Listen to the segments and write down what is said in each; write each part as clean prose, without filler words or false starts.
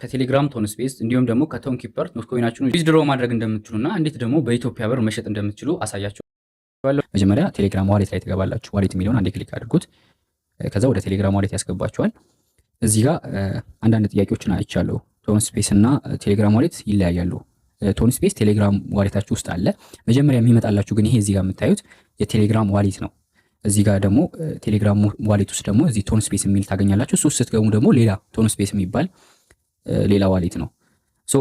ከቴሌግራም ቶን ስፔስ እንዲሁም ደግሞ ከቶን ኪፐር ኖት ኮይናችሁን ዊዝድሮ ማድረግ እንደምትችሉና እንዴት ደግሞ በኢትዮጵያ ብር መሸጥ እንደምትችሉ አሳያችኋለሁ። መጀመሪያ ቴሌግራም ዋሌት ላይ ትገባላችሁ። ዋሌት የሚለውን አንዴ ክሊክ አድርጉት። ከዛ ወደ ቴሌግራም ዋሌት ያስገባችኋል። እዚህ ጋር አንዳንድ ጥያቄዎችን አይቻለሁ። ቶን ስፔስ እና ቴሌግራም ዋሌት ይለያያሉ። ቶን ስፔስ ቴሌግራም ዋሌታችሁ ውስጥ አለ። መጀመሪያ የሚመጣላችሁ ግን ይሄ እዚህ ጋር የምታዩት የቴሌግራም ዋሌት ነው። እዚህ ጋር ደግሞ ቴሌግራም ዋሌት ውስጥ ደግሞ እዚህ ቶን ስፔስ የሚል ታገኛላችሁ። እሱ ስትገቡ ደግሞ ሌላ ቶን ስፔስ የሚባል ሌላ ዋሌት ነው። ሶ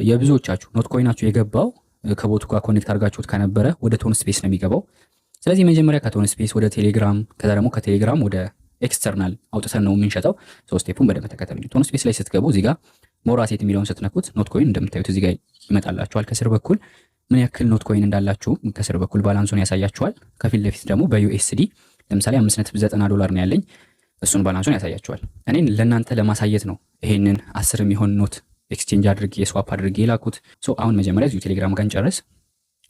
የብዙዎቻችሁ ኖት ኮይናችሁ የገባው ከቦቱ ጋር ኮኔክት አድርጋችሁት ከነበረ ወደ ቶን ስፔስ ነው የሚገባው። ስለዚህ መጀመሪያ ከቶን ስፔስ ወደ ቴሌግራም ከዛ ደግሞ ከቴሌግራም ወደ ኤክስተርናል አውጥተን ነው የምንሸጠው። ሶ ስቴፑን በደንብ ተከተሉኝ። ቶን ስፔስ ላይ ስትገቡ እዚህ ጋር ሞር አሴት የሚለውን ስትነኩት ኖት ኮይን እንደምታዩት እዚህ ጋር ይመጣላችኋል። ከስር በኩል ምን ያክል ኖት ኮይን እንዳላችሁ ከስር በኩል ባላንሱን ያሳያችኋል። ከፊት ለፊት ደግሞ በዩኤስዲ ለምሳሌ 5.90 ዶላር ነው ያለኝ፣ እሱን ባላንሱን ያሳያችኋል። እኔን ለእናንተ ለማሳየት ነው ይሄንን 10 የሚሆን ኖት ኤክስቼንጅ አድርጌ ስዋፕ አድርጌ የላኩት። ሶ አሁን መጀመሪያ እዚሁ ቴሌግራም ጋር እንጨርስ።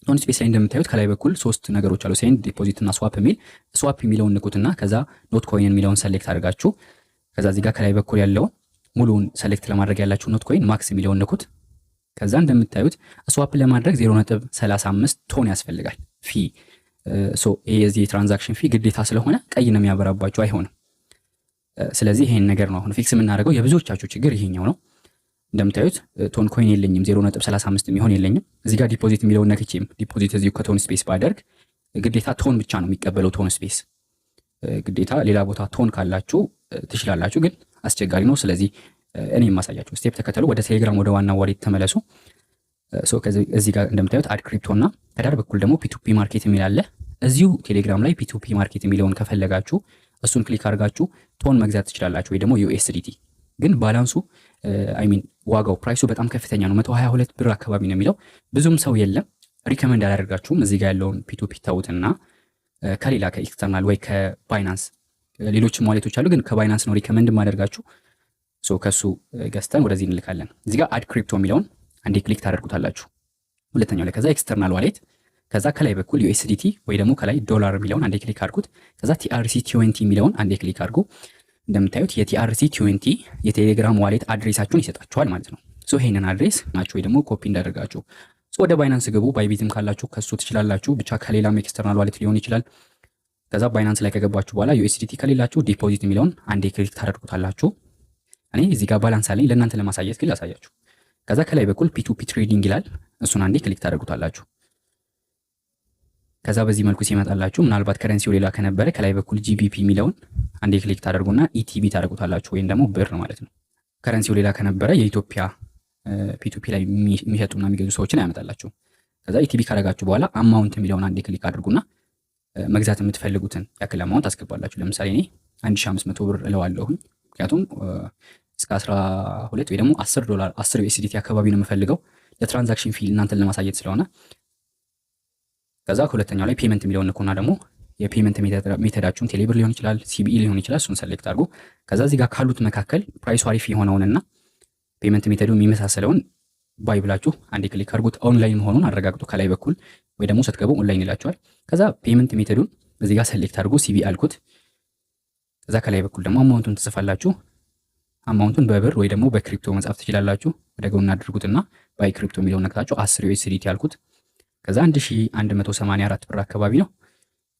ቶን ስፔስ ላይ እንደምታዩት ከላይ በኩል ሶስት ነገሮች አሉ፣ ሴንድ፣ ዲፖዚት እና ስዋፕ የሚል። ስዋፕ የሚለውን ንኩትና ከዛ ኖት ኮይን የሚለውን ሰሌክት አድርጋችሁ ከዛ እዚህ ጋር ከላይ በኩል ያለው ሙሉውን ሰሌክት ለማድረግ ያላችሁ ኖት ኮይን ማክስ የሚለውን ንኩት። ከዛ እንደምታዩት ስዋፕ ለማድረግ 0.35 ቶን ያስፈልጋል ፊ። ሶ የዚህ የትራንዛክሽን ፊ ግዴታ ስለሆነ ቀይ ነው የሚያበራባችሁ፣ አይሆንም። ስለዚህ ይሄን ነገር ነው አሁን ፊክስ የምናደርገው። የብዙዎቻችሁ ችግር ይሄኛው ነው። እንደምታዩት ቶን ኮይን የለኝም፣ 0.35 የሚሆን የለኝም። እዚህ ጋር ዲፖዚት የሚለውን ነክቼም ዲፖዚት እዚሁ ከቶን ስፔስ ባደርግ ግዴታ ቶን ብቻ ነው የሚቀበለው ቶን ስፔስ። ግዴታ ሌላ ቦታ ቶን ካላችሁ ትችላላችሁ፣ ግን አስቸጋሪ ነው። ስለዚህ እኔ የማሳያችሁ ስቴፕ ተከተሉ። ወደ ቴሌግራም ወደ ዋና ዋሌት ተመለሱ። ሶ እዚህ ጋር እንደምታዩት አድ ክሪፕቶ እና ከዳር በኩል ደግሞ ፒቱፒ ማርኬት የሚል አለ። እዚሁ ቴሌግራም ላይ ፒቱፒ ማርኬት የሚለውን ከፈለጋችሁ እሱን ክሊክ አድርጋችሁ ቶን መግዛት ትችላላችሁ፣ ወይ ደግሞ ዩኤስዲቲ። ግን ባላንሱ ዋጋው ፕራይሱ በጣም ከፍተኛ ነው። 122 ብር አካባቢ ነው የሚለው። ብዙም ሰው የለም፣ ሪከመንድ አላደርጋችሁም። እዚህ ጋር ያለውን ፒቱፒ ታውትና ከሌላ ከኤክስተርናል ወይ ከባይናንስ ሌሎችም ዋሌቶች አሉ፣ ግን ከባይናንስ ነው ሪከመንድ ማደርጋችሁ። ሶ ከሱ ገዝተን ወደዚህ እንልካለን። እዚህ ጋር አድ ክሪፕቶ የሚለውን አንዴ ክሊክ ታደርጉታላችሁ፣ ሁለተኛው ላይ። ከዛ ኤክስተርናል ዋሌት፣ ከዛ ከላይ በኩል ዩኤስዲቲ ወይ ደግሞ ከላይ ዶላር የሚለውን አንዴ ክሊክ አድርጉት። ከዛ ቲአርሲ 20 የሚለውን አንዴ ክሊክ አድርጉ። እንደምታዩት የቲአርሲ 20 የቴሌግራም ዋሌት አድሬሳችሁን ይሰጣችኋል ማለት ነው። ሶ ይሄንን አድሬስ ናችሁ ወይ ደግሞ ኮፒ እንዳደርጋችሁ ወደ ባይናንስ ግቡ። ባይቢትም ካላችሁ ከሱ ትችላላችሁ፣ ብቻ ከሌላም ኤክስተርናል ዋሌት ሊሆን ይችላል። ከዛ ባይናንስ ላይ ከገባችሁ በኋላ ዩኤስዲቲ ከሌላችሁ ዲፖዚት የሚለውን አንዴ ክሊክ ታደርጉታላችሁ። እኔ እዚህ ጋር ባላንስ አለኝ፣ ለእናንተ ለማሳየት ግን ላሳያችሁ። ከዛ ከላይ በኩል ፒቱፒ ትሬዲንግ ይላል፣ እሱን አንዴ ክሊክ ታደርጉታላችሁ። ከዛ በዚህ መልኩ ሲመጣላችሁ ምናልባት ከረንሲው ሌላ ከነበረ ከላይ በኩል ጂቢፒ የሚለውን አንዴ ክሊክ ታደርጉና ኢቲቢ ታደርጉታላችሁ፣ ወይም ደግሞ ብር ማለት ነው። ከረንሲው ሌላ ከነበረ የኢትዮጵያ ፒቱፒ ላይ የሚሸጡና የሚገዙ ሰዎችን አያመጣላችሁ። ከዛ ኢቲቢ ካደረጋችሁ በኋላ አማውንት የሚለውን አንዴ ክሊክ አድርጉና መግዛት የምትፈልጉትን ያክል አማውንት አስገባላችሁ። ለምሳሌ እኔ 1500 ብር እለዋለሁኝ፣ ምክንያቱም እስከ 12 ወይ ደግሞ 10 ዶላር 10 ዩኤስዲቲ አካባቢ ነው የምፈልገው ለትራንዛክሽን ፊል እናንተን ለማሳየት ስለሆነ። ከዛ ሁለተኛው ላይ ፔመንት የሚለውን ንኩና ደግሞ የፔመንት ሜተዳችሁን ቴሌብር ሊሆን ይችላል፣ ሲቢኢ ሊሆን ይችላል፣ እሱን ሰሌክት አድርጉ። ከዛ እዚህ ጋር ካሉት መካከል ፕራይሱ አሪፍ የሆነውንና ፔመንት ሜተዱ የሚመሳሰለውን ባይ ብላችሁ አንዴ ክሊክ አድርጉት። ኦንላይን መሆኑን አረጋግጡ ከላይ በኩል፣ ወይ ደግሞ ስትገቡ ኦንላይን ይላችኋል። ከዛ ፔመንት ሜተዱን እዚህ ጋር ሰሌክት አድርጉ፣ ሲቢኢ አልኩት። ከዛ ከላይ በኩል ደግሞ አማውንቱን ትጽፋላችሁ። አማውንቱን በብር ወይ ደግሞ በክሪፕቶ መጻፍ ትችላላችሁ። ወደ ጎን አድርጉትና ባይ ክሪፕቶ የሚለውን ነክታችሁ 10 ዩኤስዲቲ አልኩት። ከዛ 1184 ብር አካባቢ ነው።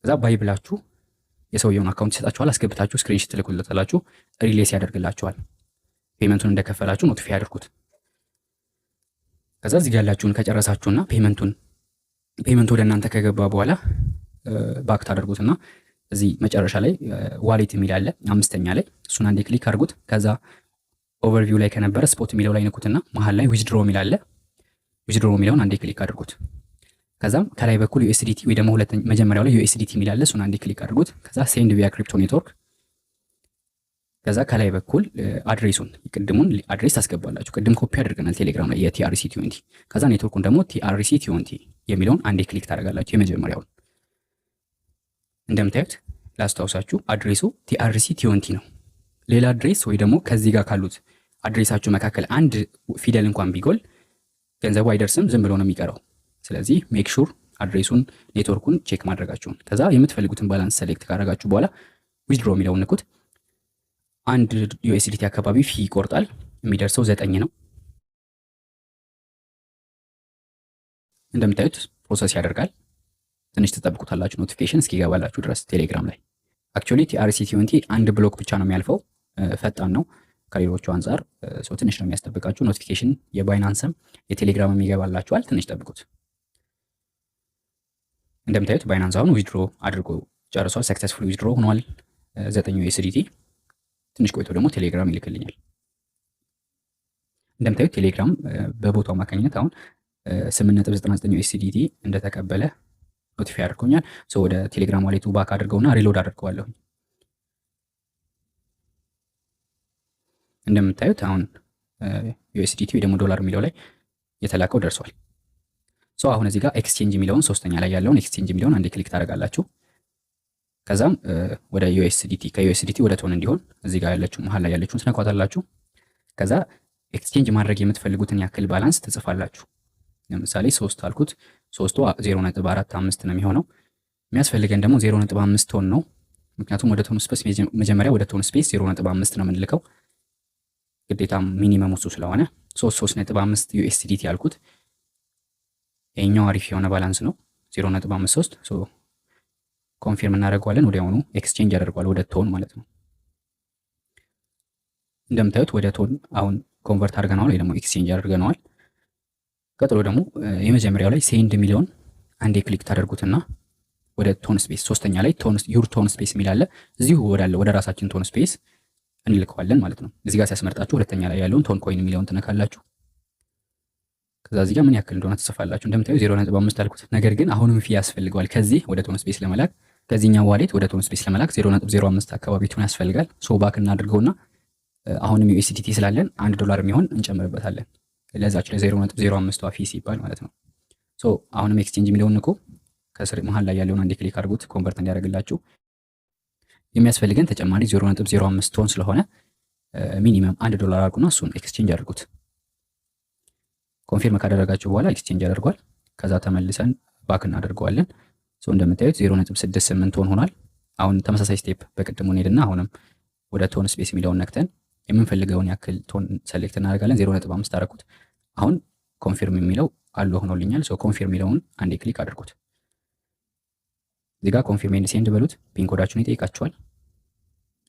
ከዛ ባይ ብላችሁ የሰውየውን አካውንት ይሰጣችኋል። አስገብታችሁ ስክሪንሾት ትልኩለታላችሁ፣ ሪሌስ ያደርግላችኋል። ፔመንቱን እንደከፈላችሁ ኖቲፋይ አድርጉት። ከዛ እዚህ ጋር ያላችሁን ከጨረሳችሁና ፔመንቱ ወደ እናንተ ከገባ በኋላ ባክ ታደርጉትና እዚህ መጨረሻ ላይ ዋሌት የሚል አለ፣ አምስተኛ ላይ እሱን አንዴ ክሊክ አድርጉት። ከዛ ኦቨርቪው ላይ ከነበረ ስፖት የሚለው ላይ ንኩትና መሀል ላይ ዊዝድሮ የሚል አለ፣ ዊዝድሮ የሚለውን አንዴ ክሊክ አድርጉት። ከዛም ከላይ በኩል ዩኤስዲቲ ወይ ደግሞ መጀመሪያው ላይ ዩኤስዲቲ የሚል አለ፣ እሱን አንዴ ክሊክ አድርጉት። ከዛ ሴንድ ቪያ ክሪፕቶ ኔትወርክ። ከዛ ከላይ በኩል አድሬሱን ቅድሙን አድሬስ ታስገባላችሁ። ቅድም ኮፒ አድርገናል ቴሌግራም ላይ የቲአርሲ 20። ከዛ ኔትወርኩን ደግሞ ቲአርሲ 20 የሚለውን አንዴ ክሊክ ታደርጋላችሁ፣ የመጀመሪያውን። እንደምታዩት ላስታውሳችሁ አድሬሱ ቲአርሲ 20 ነው። ሌላ አድሬስ ወይ ደግሞ ከዚህ ጋር ካሉት አድሬሳችሁ መካከል አንድ ፊደል እንኳን ቢጎል ገንዘቡ አይደርስም፣ ዝም ብሎ ነው የሚቀረው። ስለዚህ ሜክ ሹር አድሬሱን ኔትወርኩን ቼክ ማድረጋችሁን። ከዛ የምትፈልጉትን ባላንስ ሰሌክት ካደረጋችሁ በኋላ ዊዝድሮ የሚለውን ንኩት። 1 ዩኤስዲቲ አካባቢ ፊ ይቆርጣል፣ የሚደርሰው 9 ነው። እንደምታዩት ፕሮሰስ ያደርጋል። ትንሽ ትጠብቁታላችሁ ኖቲፊኬሽን እስኪገባላችሁ ድረስ ቴሌግራም ላይ። አክቹዋሊ ቲአርሲ20 አንድ ብሎክ ብቻ ነው የሚያልፈው፣ ፈጣን ነው ከሌሎቹ አንጻር። ትንሽ ነው የሚያስጠብቃችሁ። ኖቲፊኬሽን የባይናንስም የቴሌግራምም ይገባላችኋል። ትንሽ ጠብቁት። እንደምታዩት ባይናንስ አሁን ዊዝድሮ አድርጎ ጨርሷል። ሰክሰስፉል ዊዝድሮ ሆኗል 9 ዩኤስዲቲ። ትንሽ ቆይቶ ደግሞ ቴሌግራም ይልክልኛል። እንደምታዩት ቴሌግራም በቦታው አማካኝነት አሁን 8.99 ዩኤስዲቲ እንደተቀበለ ኖቲፋይ አድርጎኛል። ወደ ቴሌግራም ዋሌቱ ባክ አድርገውና ሪሎድ አድርገዋለሁ። እንደምታዩት አሁን ዩኤስዲቲ ወይ ደግሞ ዶላር የሚለው ላይ የተላከው ደርሷል። አሁን እዚህ ጋር ኤክስቼንጅ የሚለውን ሶስተኛ ላይ ያለውን ኤክስቼንጅ የሚለውን አንዴ ክሊክ ታደርጋላችሁ። ከዛም ወደ ዩኤስዲቲ ከዩኤስዲቲ ወደ ቶን እንዲሆን እዚህ ጋር ያለችው መሀል ላይ ያለችውን ትነኳታላችሁ። ከዛ ኤክስቼንጅ ማድረግ የምትፈልጉትን ያክል ባላንስ ትጽፋላችሁ። ለምሳሌ 3 አልኩት። 3ቱ 0.45 ነው የሚሆነው። የሚያስፈልገን ደግሞ 0.5 ቶን ነው። ምክንያቱም ወደ ቶን ስፔስ መጀመሪያ ወደ ቶን ስፔስ 0.5 ነው የምንልከው ግዴታ ሚኒመም እሱ ስለሆነ 3.5 ዩኤስዲቲ አልኩት። ይሄኛው አሪፍ የሆነ ባላንስ ነው 0.53 ኮንፊርም እናደርገዋለን። ወዲያውኑ ኤክስቼንጅ ያደርገዋል ወደ ቶን ማለት ነው። እንደምታዩት ወደ ቶን አሁን ኮንቨርት አድርገነዋል ወይ ደግሞ ኤክስቼንጅ አድርገነዋል። ቀጥሎ ደግሞ የመጀመሪያው ላይ ሴንድ የሚለውን አንዴ ክሊክ ታደርጉትና ወደ ቶን ስፔስ ሶስተኛ ላይ ዩር ቶን ስፔስ የሚል አለ። እዚሁ ወደ ራሳችን ቶን ስፔስ እንልከዋለን ማለት ነው። እዚህ ጋር ሲያስመርጣችሁ ሁለተኛ ላይ ያለውን ቶን ኮይን የሚለውን ትነካላችሁ። ከዛ እዚህ ጋር ምን ያክል እንደሆነ ትጽፋላችሁ። እንደምታዩ 0.5 አልኩት። ነገር ግን አሁንም ፊ ያስፈልገዋል ከዚህ ወደ ቶን ስፔስ ለመላክ ከዚህኛው ዋሌት ወደ ቶን ስፔስ ለመላክ 0.05 አካባቢ ቶን ያስፈልጋል። ባክ እናድርገውና አሁንም ዩኤስዲቲ ስላለን $1 የሚሆን እንጨምርበታለን ለዛች ለ0.05 ፊ ሲባል ማለት ነው። አሁንም ኤክስቼንጅ የሚለውን ንኩ። ከስር መሃል ላይ ያለውን አንዴ ክሊክ አድርጉት ኮንቨርት እንዲያደርግላችሁ። የሚያስፈልገን ተጨማሪ 0.05 ቶን ስለሆነ ሚኒመም $1 አድርጉና እሱን ኤክስቼንጅ አድርጉት። ኮንፊርም ካደረጋችሁ በኋላ ኤክስቼንጅ ያደርጓል። ከዛ ተመልሰን ባክ እናደርገዋለን። እንደምታዩት 0.68 ቶን ሆኗል። አሁን ተመሳሳይ ስቴፕ በቅድሙ እንሄድና አሁንም ወደ ቶን ስፔስ የሚለውን ነክተን የምንፈልገውን ያክል ቶን ሰሌክት እናደርጋለን። 0.5 አደረኩት። አሁን ኮንፊርም የሚለው አሎ ሆኖልኛል። ኮንፊርም የሚለውን አንዴ ክሊክ አድርጉት። እዚህ ጋር ኮንፊርም ኤንድ ሴንድ በሉት። ፒን ኮዳችሁን ይጠይቃችኋል።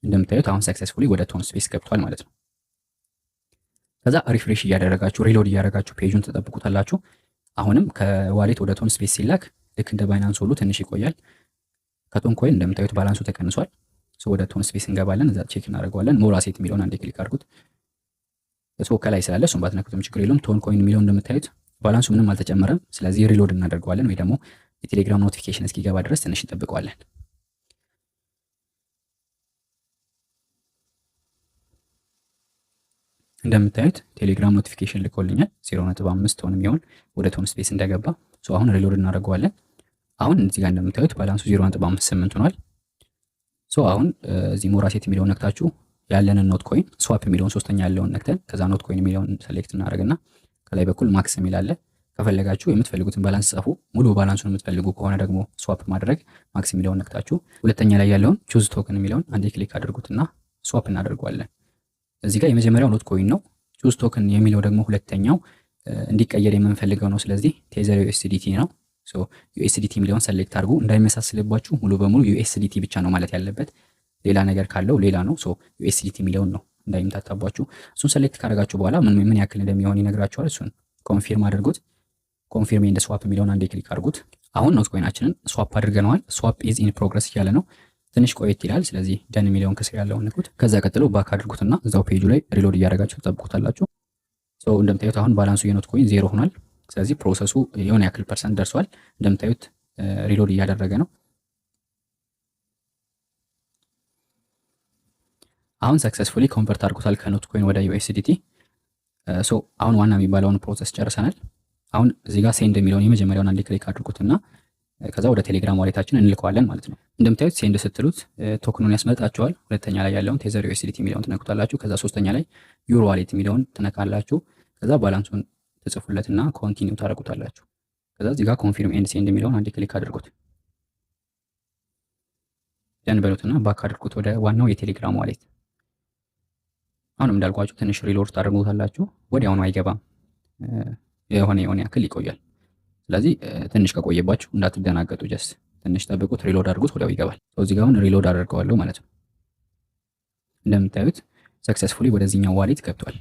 እንደምታዩት አሁን ሰክሰስፉሊ ወደ ቶን ስፔስ ገብቷል ማለት ነው። ከዛ ሪፍሬሽ እያደረጋችሁ ሪሎድ እያደረጋችሁ ፔጁን ተጠብቁታላችሁ። አሁንም ከዋሌት ወደ ቶን ስፔስ ሲላክ ልክ እንደ ባይናንስ ሁሉ ትንሽ ይቆያል። ከቶን ኮይን እንደምታዩት ባላንሱ ተቀንሷል። ወደ ቶን ስፔስ እንገባለን። እዛ ቼክ እናደርገዋለን። ሞር አሴት የሚለውን አንዴ ክሊክ አድርጉት። ከላይ ስላለ እሱን ባትነኩትም ችግር የለውም። ቶን ኮይን የሚለውን እንደምታዩት ባላንሱ ምንም አልተጨመረም። ስለዚህ ሪሎድ እናደርገዋለን ወይ ደግሞ የቴሌግራም ኖቲፊኬሽን እስኪገባ ድረስ ትንሽ እንጠብቀዋለን። እንደምታዩት ቴሌግራም ኖቲፊኬሽን ልኮልኛል 0.5 ቶን የሚሆን ወደ ቶን ስፔስ እንደገባ። አሁን ሪሎድ እናደርገዋለን። አሁን እዚህ ጋር እንደምታዩት ባላንሱ 0.58 ሆኗል። አሁን እዚህ ሞር አሴት የሚለውን ነክታችሁ ያለንን ኖት ኮይን ስዋፕ የሚለውን ሶስተኛ ያለውን ነክተን ከዛ ኖት ኮይን የሚለውን ሰሌክት እናደርግና ከላይ በኩል ማክስ የሚል አለ። ከፈለጋችሁ የምትፈልጉትን ባላንስ ጻፉ። ሙሉ ባላንሱን የምትፈልጉ ከሆነ ደግሞ ስዋፕ ማድረግ ማክስ የሚለውን ነክታችሁ ሁለተኛ ላይ ያለውን ቹዝ ቶክን የሚለውን አንዴ ክሊክ አድርጉትና ስዋፕ እናደርገዋለን። እዚህ ጋር የመጀመሪያው ኖት ኮይን ነው። ቹዝ ቶክን የሚለው ደግሞ ሁለተኛው እንዲቀየር የምንፈልገው ነው። ስለዚህ ቴዘር ዩኤስዲቲ ነው። ዩኤስዲቲ የሚለውን ሰሌክት አድርጉ። እንዳይመሳስልባችሁ ሙሉ በሙሉ ዩኤስዲቲ ብቻ ነው ማለት ያለበት። ሌላ ነገር ካለው ሌላ ነው። ዩኤስዲቲ የሚለውን ነው እንዳይምታታባችሁ። እሱን ሰሌክት ካደረጋችሁ በኋላ ምን ያክል እንደሚሆን ይነግራችኋል። እሱን ኮንፊርም አድርጉት። ኮንፊርም ኤንድ ስዋፕ የሚለውን አንዴ ክሊክ አድርጉት። አሁን ኖት ኮይናችንን ስዋፕ አድርገነዋል። ስዋፕ ኢዝ ኢን ፕሮግረስ እያለ ነው። ትንሽ ቆየት ይላል። ስለዚህ ደን የሚለውን ከስር ያለውን ንኩት። ከዛ ቀጥሎ ባክ አድርጉትና እዛው ፔጁ ላይ ሪሎድ እያደረጋችሁ ተጠብቁታላችሁ። እንደምታዩት አሁን ባላንሱ የኖት ኮይን 0 ሆኗል። ስለዚህ ፕሮሰሱ የሆነ ያክል ፐርሰንት ደርሷል። እንደምታዩት ሪሎድ እያደረገ ነው። አሁን ሰክሰስፉሊ ኮንቨርት አድርጎታል ከኖት ኮይን ወደ ዩኤስዲቲ። አሁን ዋና የሚባለውን ፕሮሰስ ጨርሰናል። አሁን እዚህ ጋር ሴንድ የሚለውን የመጀመሪያውን አንዴ ክሊክ አድርጉትና ከዛ ወደ ቴሌግራም ዋሌታችን እንልከዋለን ማለት ነው። እንደምታዩት ሴንድ ስትሉት ቶክኑን ያስመጣችኋል። ሁለተኛ ላይ ያለውን ቴዘር ዩኤስዲቲ የሚለውን ትነኩታላችሁ። ከዛ ሶስተኛ ላይ ዩሮ ዋሌት የሚለውን ትነካላችሁ። ከዛ ባላንሱን ትጽፉለትና ኮንቲኒው ታደርጉታላችሁ። ከዛ እዚህ ጋር ኮንፊርም ኤንድ ሴንድ የሚለውን አንዴ ክሊክ አድርጉት። ደን በሉትና ባክ አድርጉት ወደ ዋናው የቴሌግራም ዋሌት። አሁንም እንዳልኳችሁ ትንሽ ሪሎድ ታደርጉታላችሁ። ወዲያውኑ አይገባም። የሆነ ያክል ይቆያል። ስለዚህ ትንሽ ከቆየባችሁ እንዳትደናገጡ፣ ጀስት ትንሽ ጠብቁት፣ ሪሎድ አድርጉት፣ ወዲያው ይገባል። እዚህ ጋር አሁን ሪሎድ አደርገዋለሁ ማለት ነው። እንደምታዩት ሰክሰስፉሊ ወደዚህኛው ዋሌት ገብቷል።